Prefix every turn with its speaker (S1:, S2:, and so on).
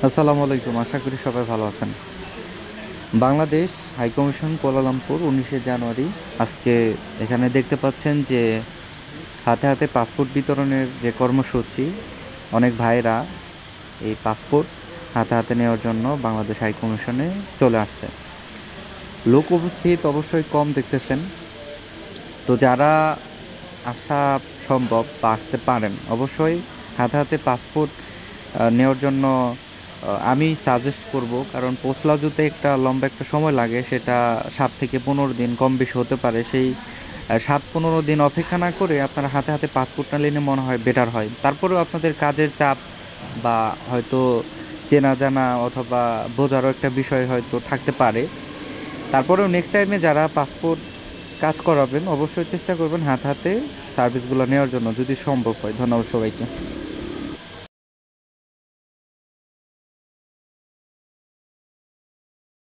S1: আসসালামু আলাইকুম। আশা করি সবাই ভালো আছেন। বাংলাদেশ হাইকমিশন কুয়ালালামপুর 19শে জানুয়ারি। আজকে এখানে দেখতে পাচ্ছেন যে হাতে হাতে পাসপোর্ট বিতরণের যে কর্মসূচি, অনেক ভাইরা এই পাসপোর্ট হাতে হাতে নেওয়ার জন্য বাংলাদেশ হাইকমিশনে চলে আসছে। লোক উপস্থিত অবশ্যই কম দেখতেছেন। তো যারা আসা সম্ভব বা আসতে পারেন, অবশ্যই হাতে হাতে পাসপোর্ট নেওয়ার জন্য আমি সাজেস্ট করব, কারণ পোস্টলাজুতে একটা লম্বা একটা সময় লাগে, সেটা 7 থেকে 15 দিন, কম বেশি হতে পারে। সেই 7-15 দিন অপেক্ষা না করে আপনারা হাতে হাতে পাসপোর্টটা নিলে মনে হয় বেটার হয়। তারপরেও আপনাদের কাজের চাপ বা হয়তো চেনা জানা অথবা বোঝারও একটা বিষয় হয়তো থাকতে পারে। তারপরেও নেক্সট টাইমে যারা পাসপোর্ট কাজ করাবেন, অবশ্যই চেষ্টা করবেন হাতে হাতে সার্ভিসগুলো নেওয়ার জন্য, যদি সম্ভব হয়। ধন্যবাদ সবাইকে।